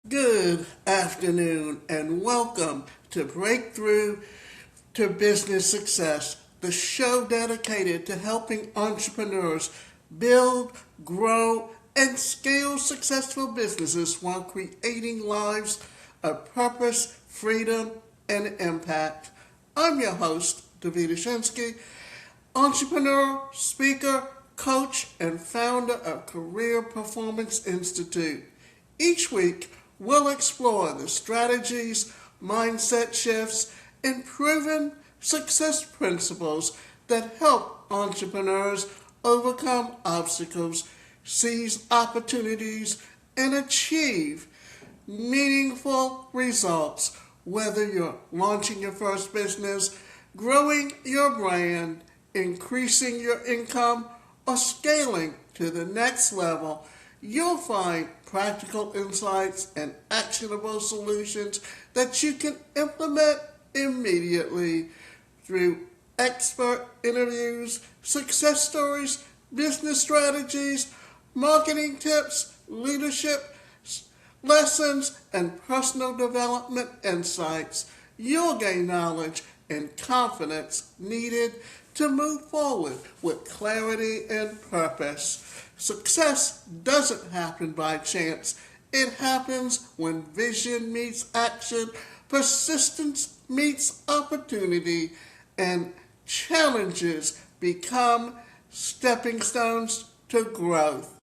Good afternoon and welcome to Breakthrough to Business Success, the show dedicated to helping entrepreneurs build, grow, and scale successful businesses while creating lives of purpose, freedom, and impact. I'm your host, Davida Shensky, entrepreneur, speaker, coach, and founder of Career Performance Institute. Each week, we'll explore the strategies, mindset shifts, and proven success principles that help entrepreneurs overcome obstacles, seize opportunities, and achieve meaningful results. Whether you're launching your first business, growing your brand, increasing your income, or scaling to the next level, you'll find practical insights and actionable solutions that you can implement immediately through expert interviews, success stories, business strategies, marketing tips, leadership lessons, and personal development insights. You'll gain knowledge and confidence needed to move forward with clarity and purpose. Success doesn't happen by chance. It happens when vision meets action, persistence meets opportunity, and challenges become stepping stones to growth.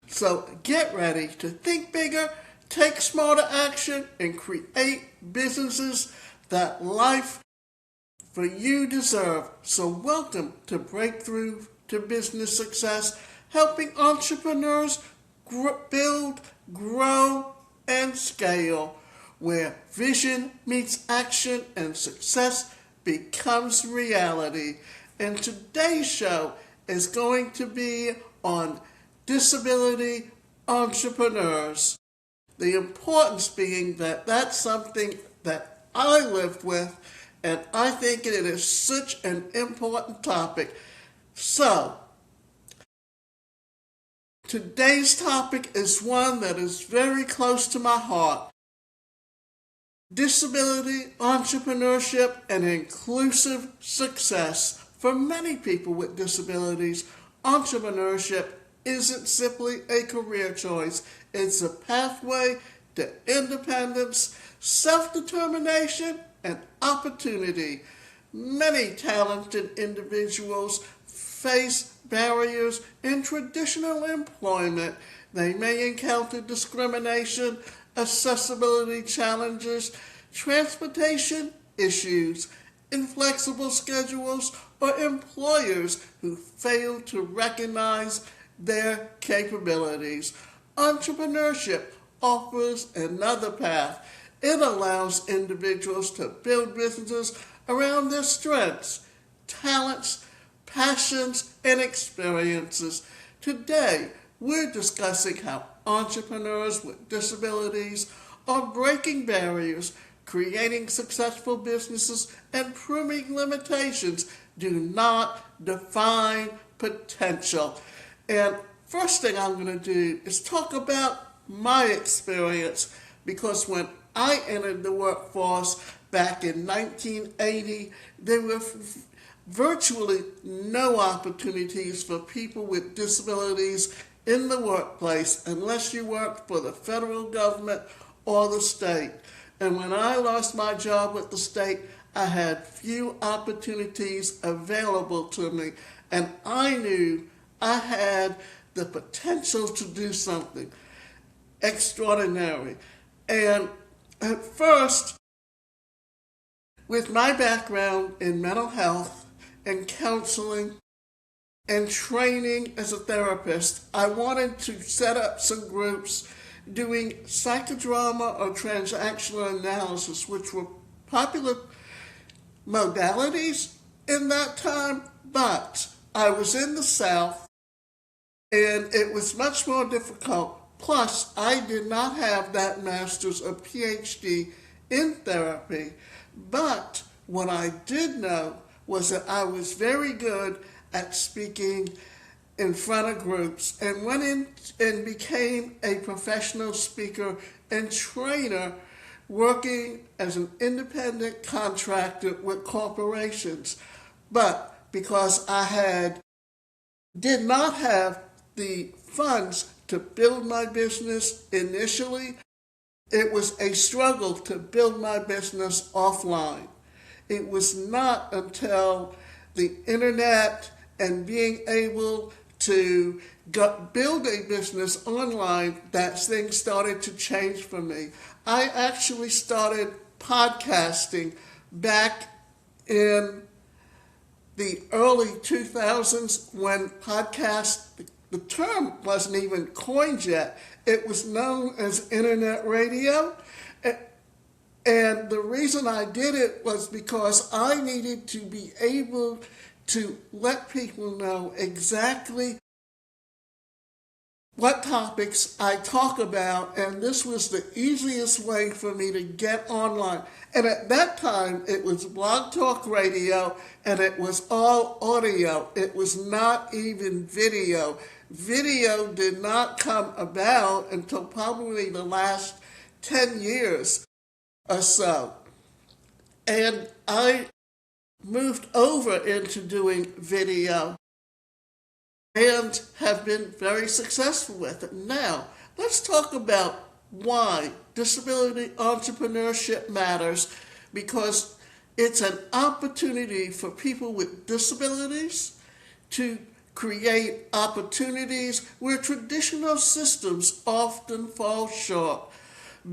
So get ready to think bigger, take smarter action, and create businesses that life for you deserve. So welcome to Breakthrough to Business Success, helping entrepreneurs build, grow, and scale, where vision meets action and success becomes reality. And today's show is going to be on disability entrepreneurs. The importance being that that's something that I live with, and I think it is such an important topic. So, today's topic is one that is very close to my heart. Disability, entrepreneurship, and inclusive success. For many people with disabilities, entrepreneurship isn't simply a career choice. It's a pathway to independence, self-determination, and opportunity. Many talented individuals face barriers in traditional employment. They may encounter discrimination, accessibility challenges, transportation issues, inflexible schedules, or employers who fail to recognize their capabilities. Entrepreneurship offers another path. It allows individuals to build businesses around their strengths, talents, passions, and experiences. Today, we're discussing how entrepreneurs with disabilities are breaking barriers, creating successful businesses, and proving limitations do not define potential. And first thing I'm going to do is talk about my experience, because when I entered the workforce back in 1980, there were virtually no opportunities for people with disabilities in the workplace unless you worked for the federal government or the state. And when I lost my job with the state, I had few opportunities available to me, and I knew I had the potential to do something extraordinary. And at first, with my background in mental health and counseling and training as a therapist, I wanted to set up some groups doing psychodrama or transactional analysis, which were popular modalities in that time, but I was in the South and it was much more difficult. Plus, I did not have that master's or PhD in therapy, but what I did know was that I was very good at speaking in front of groups and went in and became a professional speaker and trainer working as an independent contractor with corporations. But because I did not have the funds to build my business initially, it was a struggle to build my business offline. It was not until the internet and being able to build a business online that things started to change for me. I actually started podcasting back in the early 2000s when the term wasn't even coined yet. It was known as internet radio. And the reason I did it was because I needed to be able to let people know exactly what topics I talk about, and this was the easiest way for me to get online. And at that time, it was Blog Talk Radio, and it was all audio. It was not even video. Video did not come about until probably the last 10 years or so. And I moved over into doing video and have been very successful with it. Now, let's talk about why disability entrepreneurship matters, because it's an opportunity for people with disabilities to create opportunities where traditional systems often fall short.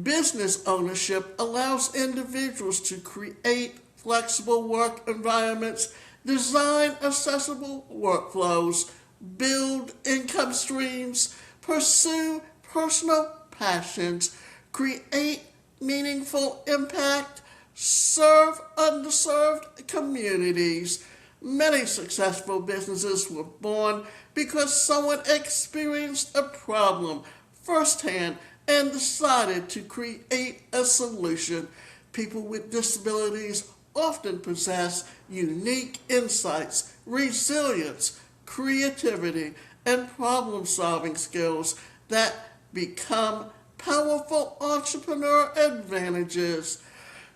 Business ownership allows individuals to create flexible work environments, design accessible workflows, build income streams, pursue personal passions, create meaningful impact, serve underserved communities. Many successful businesses were born because someone experienced a problem firsthand and decided to create a solution. People with disabilities often possess unique insights, resilience, creativity, and problem-solving skills that become powerful entrepreneur advantages.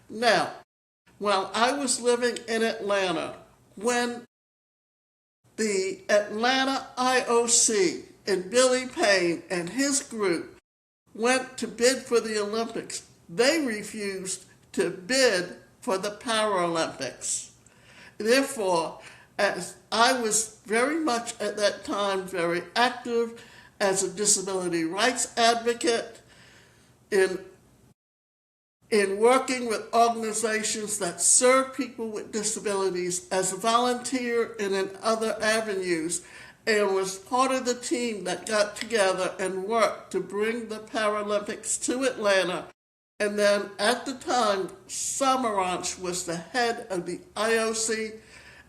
Now, while I was living in Atlanta, when the Atlanta IOC and Billy Payne and his group went to bid for the Olympics, they refused to bid for the Paralympics. Therefore, as I was very much at that time very active as a disability rights advocate in working with organizations that serve people with disabilities as a volunteer and in other avenues, and was part of the team that got together and worked to bring the Paralympics to Atlanta. And then at the time, Samaranch was the head of the IOC,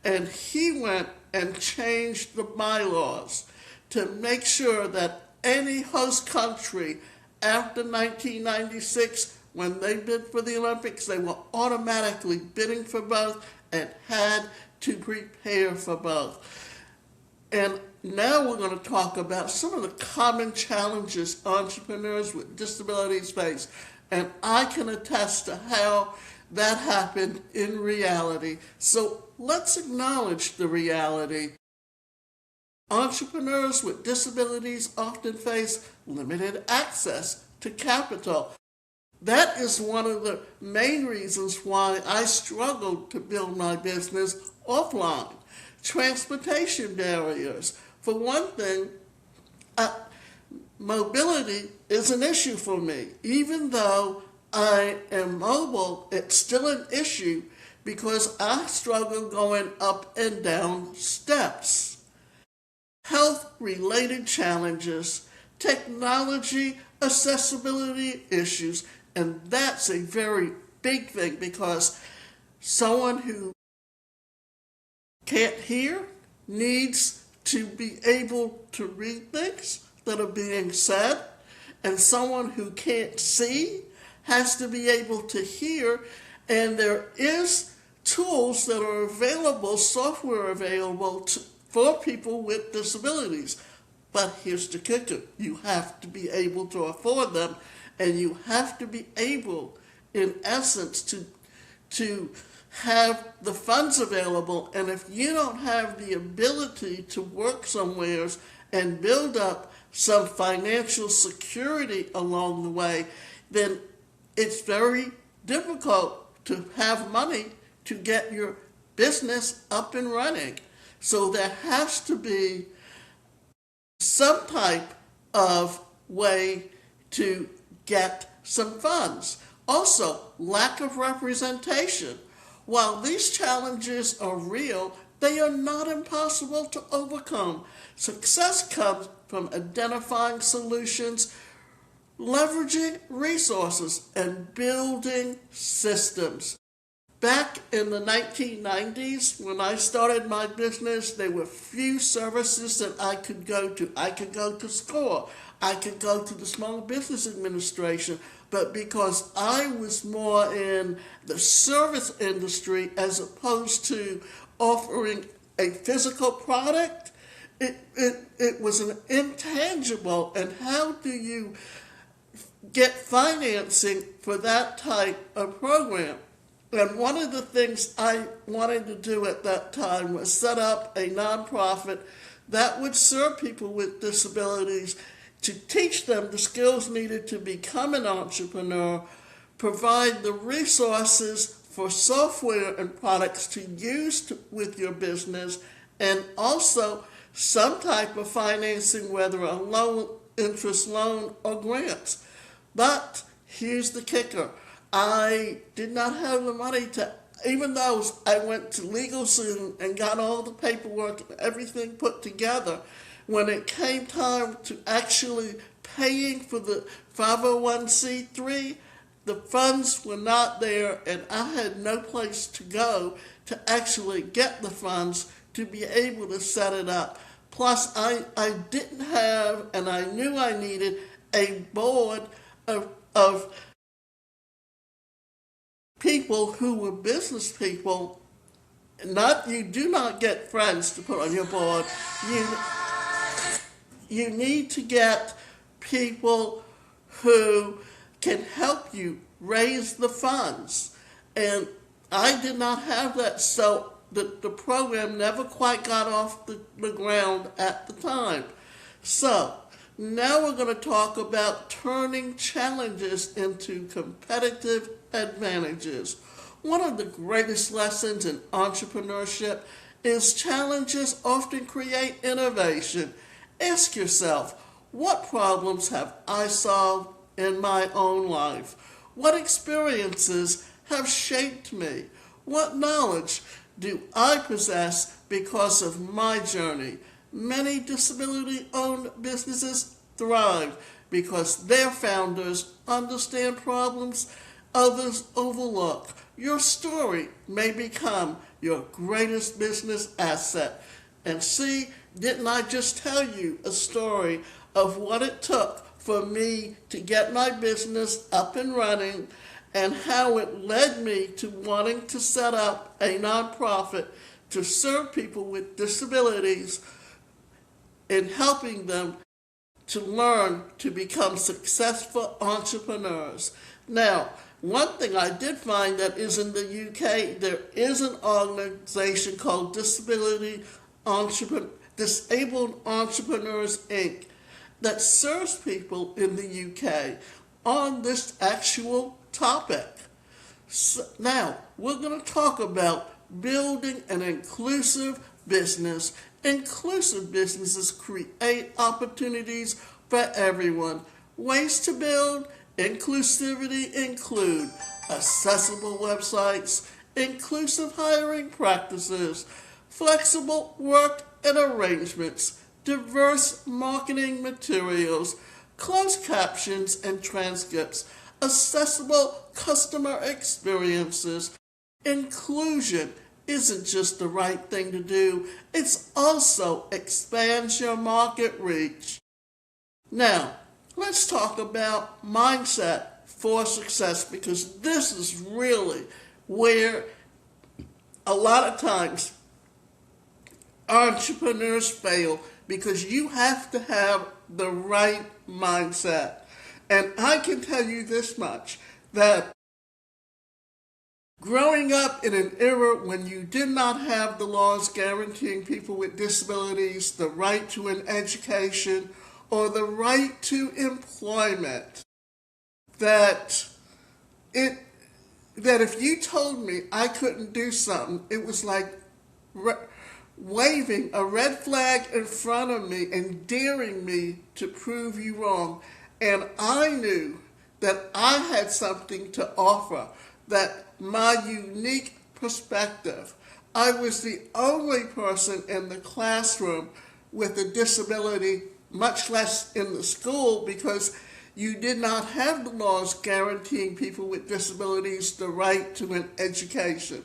and he went and changed the bylaws to make sure that any host country after 1996, when they bid for the Olympics, they were automatically bidding for both and had to prepare for both. And now we're going to talk about some of the common challenges entrepreneurs with disabilities face. And I can attest to how that happened in reality. So let's acknowledge the reality. Entrepreneurs with disabilities often face limited access to capital. That is one of the main reasons why I struggled to build my business offline. Transportation barriers. For one thing, mobility is an issue for me. Even though I am mobile, it's still an issue because I struggle going up and down steps. Health-related challenges, technology accessibility issues, and that's a very big thing because someone who can't hear needs to be able to read things that are being said, and someone who can't see has to be able to hear, and there is tools that are available, software available for people with disabilities. But here's the kicker. You have to be able to afford them, and you have to be able, in essence, to have the funds available. And if you don't have the ability to work somewhere and build up some financial security along the way, then it's very difficult to have money to get your business up and running. So there has to be some type of way to get some funds. Also, lack of representation. While these challenges are real, they are not impossible to overcome. Success comes from identifying solutions, leveraging resources, and building systems. Back in the 1990s, when I started my business, there were few services that I could go to. I could go to SCORE. I could go to the Small Business Administration. But because I was more in the service industry as opposed to offering a physical product, it was an intangible. And how do you get financing for that type of program? And one of the things I wanted to do at that time was set up a nonprofit that would serve people with disabilities, to teach them the skills needed to become an entrepreneur, provide the resources for software and products to use with your business, and also some type of financing, whether a low interest loan or grants. But here's the kicker. I did not have the money to, even though I went to LegalZoom and got all the paperwork and everything put together, when it came time to actually paying for the 501c3, the funds were not there, and I had no place to go to actually get the funds to be able to set it up. Plus, I didn't have, and I knew I needed, a board of people who were business people. You do not get friends to put on your board. You need to get people who can help you raise the funds. And I did not have that, so the program never quite got off the ground at the time. So now we're going to talk about turning challenges into competitive advantages. One of the greatest lessons in entrepreneurship is challenges often create innovation. Ask yourself, what problems have I solved in my own life? What experiences have shaped me? What knowledge do I possess because of my journey? Many disability-owned businesses thrive because their founders understand problems others overlook. Your story may become your greatest business asset. And see, didn't I just tell you a story of what it took for me to get my business up and running, and how it led me to wanting to set up a nonprofit to serve people with disabilities and helping them to learn to become successful entrepreneurs. Now, one thing I did find that is in the UK, there is an organization called Disabled Entrepreneurs, Inc. that serves people in the UK on this actual topic. So now, we're going to talk about building an inclusive business. Inclusive businesses create opportunities for everyone. Ways to build inclusivity include accessible websites, inclusive hiring practices, flexible work and arrangements, diverse marketing materials, closed captions and transcripts, accessible customer experiences. Inclusion isn't just the right thing to do, it also expands your market reach. Now, let's talk about mindset for success, because this is really where a lot of times entrepreneurs fail because you have to have the right mindset. And I can tell you this much, that growing up in an era when you did not have the laws guaranteeing people with disabilities the right to an education or the right to employment, that if you told me I couldn't do something, it was like waving a red flag in front of me and daring me to prove you wrong. And I knew that I had something to offer, that my unique perspective. I was the only person in the classroom with a disability, much less in the school, because you did not have the laws guaranteeing people with disabilities the right to an education.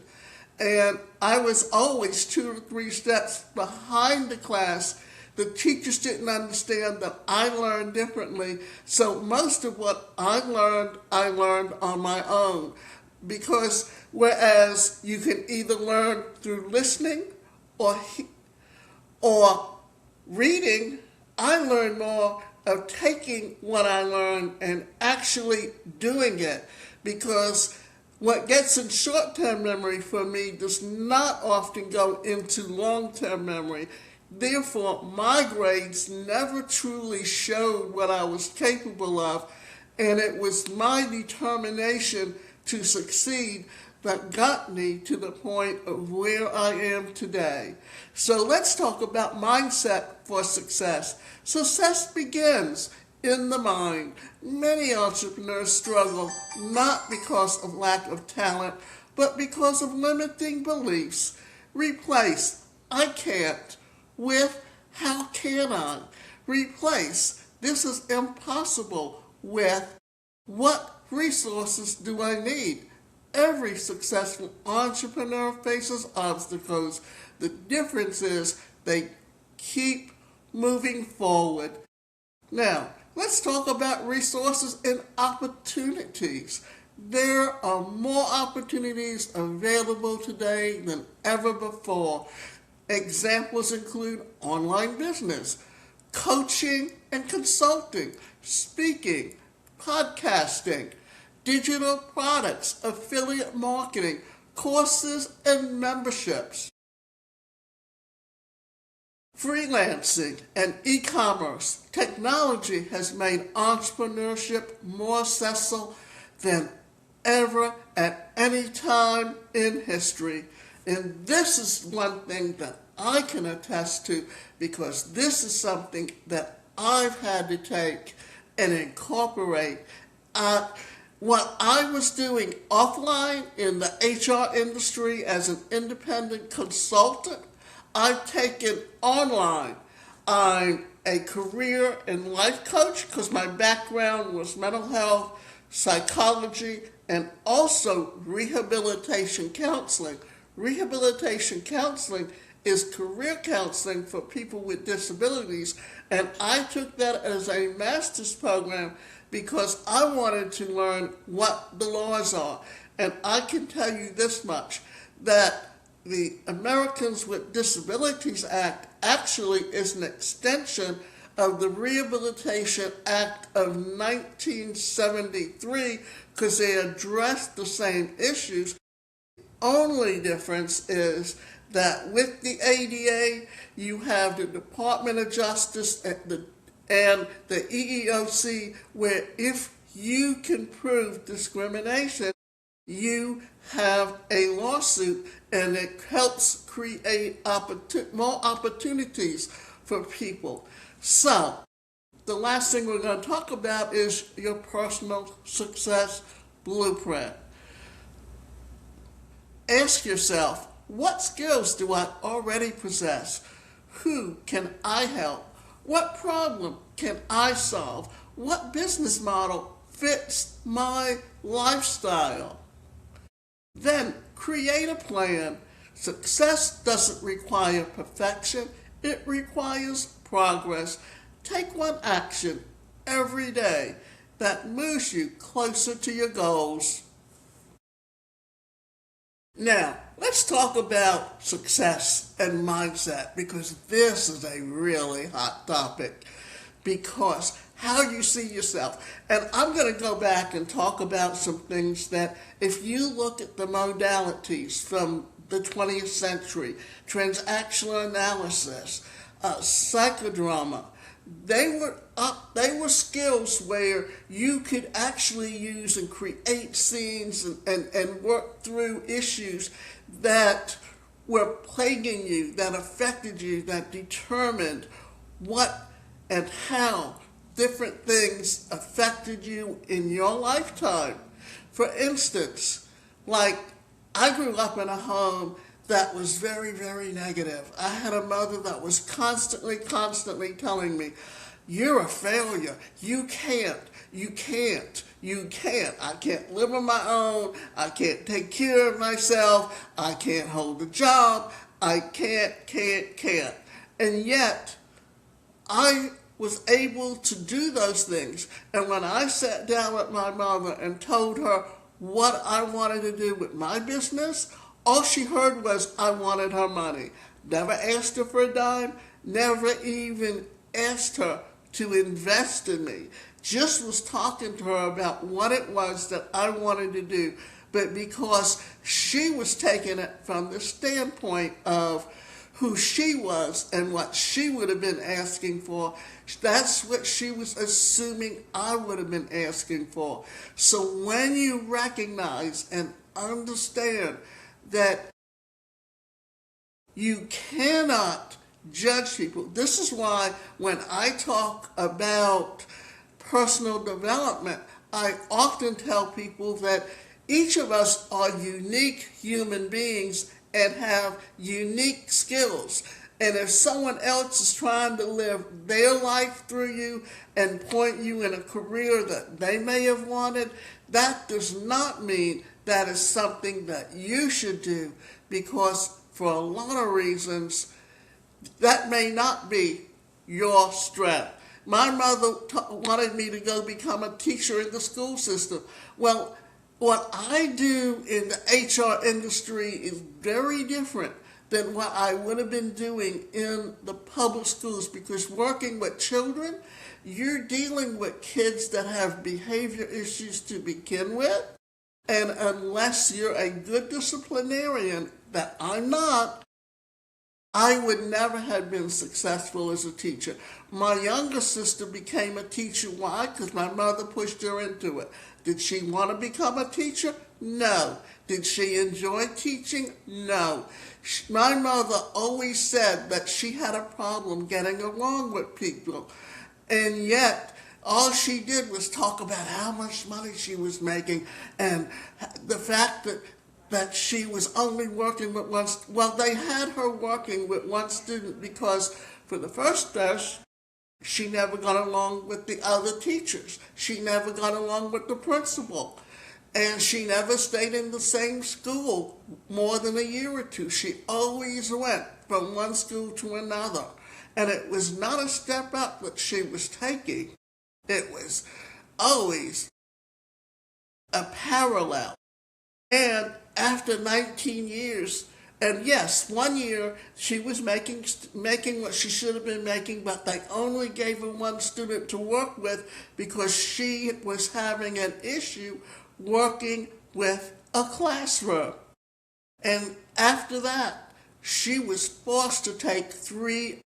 And I was always 2 or 3 steps behind the class. The teachers didn't understand that I learned differently. So most of what I learned on my own. Because whereas you can either learn through listening or reading, I learned more of taking what I learned and actually doing it. Because what gets in short-term memory for me does not often go into long-term memory. Therefore, my grades never truly showed what I was capable of, and it was my determination to succeed that got me to the point of where I am today. So let's talk about mindset for success. Success begins in the mind. Many entrepreneurs struggle not because of lack of talent, but because of limiting beliefs. Replace "I can't" with "how can I?" Replace "this is impossible" with "what resources do I need?" Every successful entrepreneur faces obstacles. The difference is they keep moving forward. Now, let's talk about resources and opportunities. There are more opportunities available today than ever before. Examples include online business, coaching and consulting, speaking, podcasting, digital products, affiliate marketing, courses and memberships, freelancing and e-commerce. Technology has made entrepreneurship more accessible than ever at any time in history. And this is one thing that I can attest to, because this is something that I've had to take and incorporate. What I was doing offline in the HR industry as an independent consultant, I've taken online. I'm a career and life coach because my background was mental health, psychology, and also rehabilitation counseling. Rehabilitation counseling is career counseling for people with disabilities, and I took that as a master's program because I wanted to learn what the laws are. And I can tell you this much, that the Americans with Disabilities Act actually is an extension of the Rehabilitation Act of 1973 because they address the same issues. Only difference is that with the ADA, you have the Department of Justice and the EEOC, where if you can prove discrimination, you have a lawsuit, and it helps create more opportunities for people. So, the last thing we're going to talk about is your personal success blueprint. Ask yourself, what skills do I already possess? Who can I help? What problem can I solve? What business model fits my lifestyle? Then create a plan. Success doesn't require perfection, it requires progress. Take one action every day that moves you closer to your goals. Now, Let's talk about success and mindset, because this is a really hot topic. Because how you see yourself. And I'm going to go back and talk about some things that, if you look at the modalities from the 20th century, transactional analysis, psychodrama, they were skills where you could actually use and create scenes and work through issues that were plaguing you, that affected you, that determined what and how different things affected you in your lifetime. For instance, like, I grew up in a home that was very, very negative. I had a mother that was constantly telling me, you're a failure. You can't. I can't live on my own. I can't take care of myself. I can't hold a job. I can't. And yet, I was able to do those things. And when I sat down with my mother and told her what I wanted to do with my business, all she heard was I wanted her money. Never asked her for a dime, never even asked her to invest in me. Just was talking to her about what it was that I wanted to do. But because she was taking it from the standpoint of who she was and what she would have been asking for, that's what she was assuming I would have been asking for. So when you recognize and understand that you cannot judge people, this is why when I talk about personal development, I often tell people that each of us are unique human beings and have unique skills. And if someone else is trying to live their life through you and point you in a career that they may have wanted, that does not mean that is something that you should do, because for a lot of reasons, that may not be your strength. My mother wanted me to go become a teacher in the school system. Well, what I do in the HR industry is very different than what I would have been doing in the public schools, because working with children, you're dealing with kids that have behavior issues to begin with. And unless you're a good disciplinarian, that I'm not, I would never have been successful as a teacher. My younger sister became a teacher. Why? Because my mother pushed her into it. Did she want to become a teacher? No. Did she enjoy teaching? No. My mother always said that she had a problem getting along with people. And yet, all she did was talk about how much money she was making and the fact that she was only working with one. Well, they had her working with one student because for the first test, she never got along with the other teachers. She never got along with the principal. And she never stayed in the same school more than a year or two. She always went from one school to another. And it was not a step up that she was taking. It was always a parallel. And after 19 years, and yes, 1 year she was making what she should have been making, but they only gave her one student to work with because she was having an issue working with a classroom. And after that, she was forced to take 3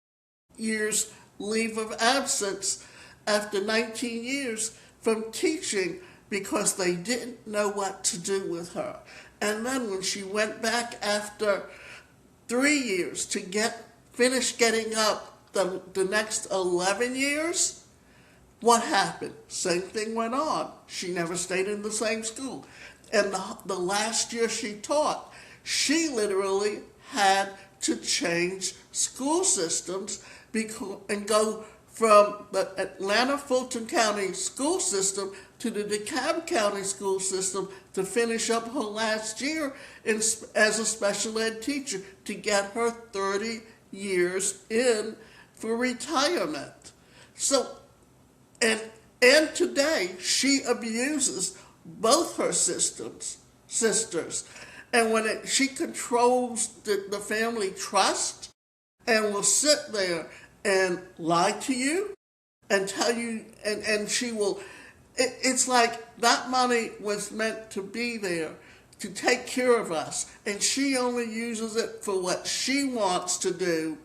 years leave of absence after 19 years from teaching because they didn't know what to do with her. And then when she went back after 3 years to finish getting up the next 11 years, what happened? Same thing went on. She never stayed in the same school. And the last year she taught, she literally had to change school systems and go from the Atlanta Fulton County school system to the DeKalb County school system to finish up her last year as a special ed teacher to get her 30 years in for retirement. So, and today she abuses both her sisters. And she controls the family trust and will sit there and lie to you and tell you, and she will, it's like that money was meant to be there to take care of us, and she only uses it for what she wants to do.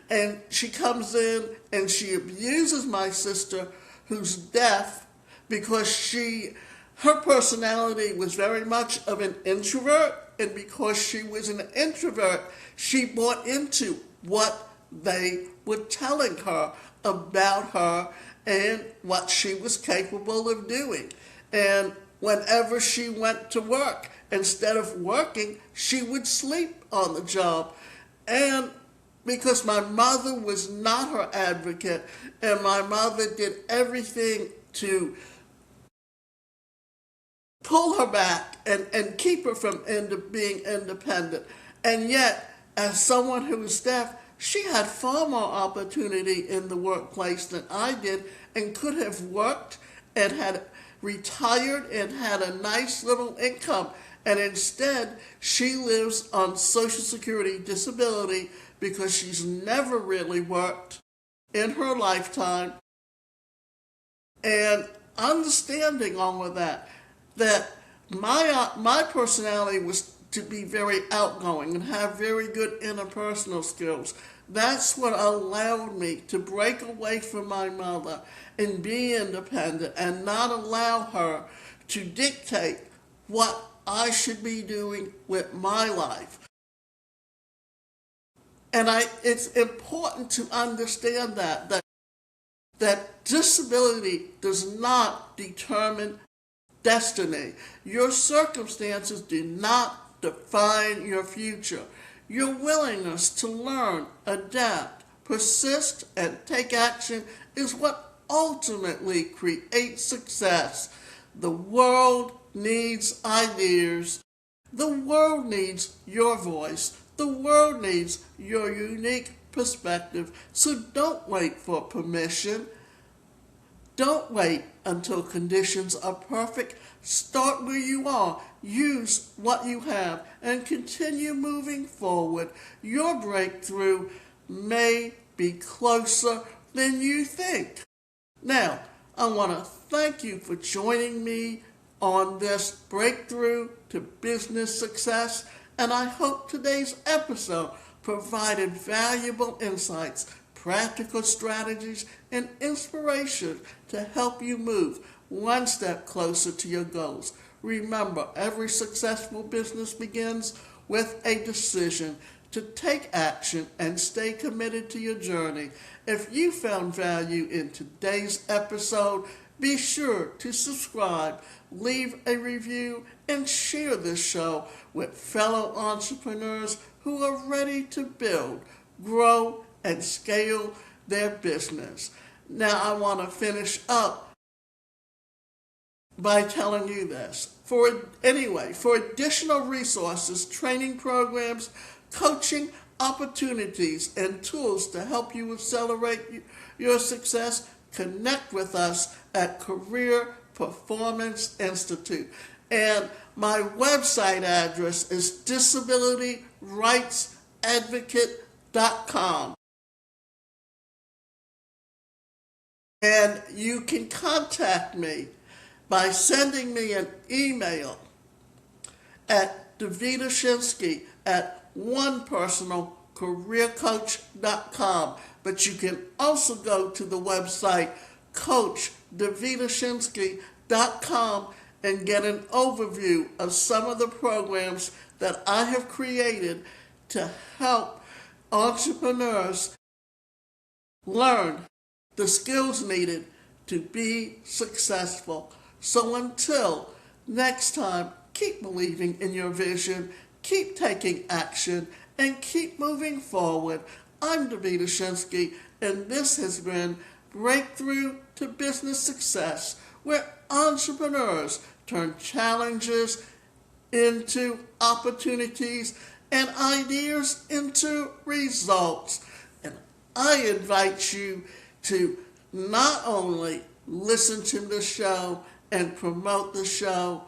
And she comes in and she abuses my sister, who's deaf, because her personality was very much of an introvert, and because she was an introvert, she bought into what they were telling her about her and what she was capable of doing. And whenever she went to work, instead of working, she would sleep on the job. And because my mother was not her advocate, and my mother did everything to pull her back and keep her from being independent. And yet, as someone who was deaf, she had far more opportunity in the workplace than I did, and could have worked and had retired and had a nice little income. And instead, she lives on Social Security disability because she's never really worked in her lifetime. And understanding all of that my personality was to be very outgoing and have very good interpersonal skills. That's what allowed me to break away from my mother and be independent and not allow her to dictate what I should be doing with my life. And it's important to understand that disability does not determine destiny. Your circumstances do not define your future. Your willingness to learn, adapt, persist, and take action is what ultimately creates success. The world needs ideas. The world needs your voice. The world needs your unique perspective. So don't wait for permission. Don't wait until conditions are perfect. Start where you are. Use what you have and continue moving forward. Your breakthrough may be closer than you think. Now, I want to thank you for joining me on this breakthrough to business success, and I hope today's episode provided valuable insights, practical strategies, and inspiration to help you move one step closer to your goals. Remember, every successful business begins with a decision to take action and stay committed to your journey. If you found value in today's episode, be sure to subscribe, leave a review, and share this show with fellow entrepreneurs who are ready to build, grow, and scale their business. Now, I want to finish up by telling you this. For additional resources, training programs, coaching opportunities, and tools to help you accelerate your success, connect with us at Career Performance Institute. And my website address is disabilityrightsadvocate.com. And you can contact me by sending me an email at Davida Shensky at onepersonalcareercoach.com. But you can also go to the website coachdavidashensky.com and get an overview of some of the programs that I have created to help entrepreneurs learn the skills needed to be successful. So until next time, keep believing in your vision, keep taking action, and keep moving forward. I'm Davida Shensky, and this has been Breakthrough to Business Success, where entrepreneurs turn challenges into opportunities and ideas into results. And I invite you to not only listen to the show and promote the show,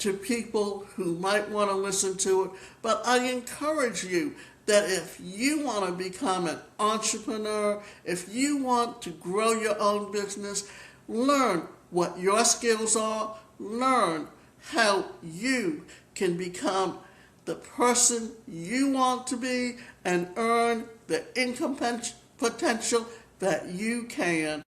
to people who might want to listen to it, but I encourage you that if you want to become an entrepreneur, if you want to grow your own business, learn what your skills are, learn how you can become the person you want to be and earn the income potential that you can.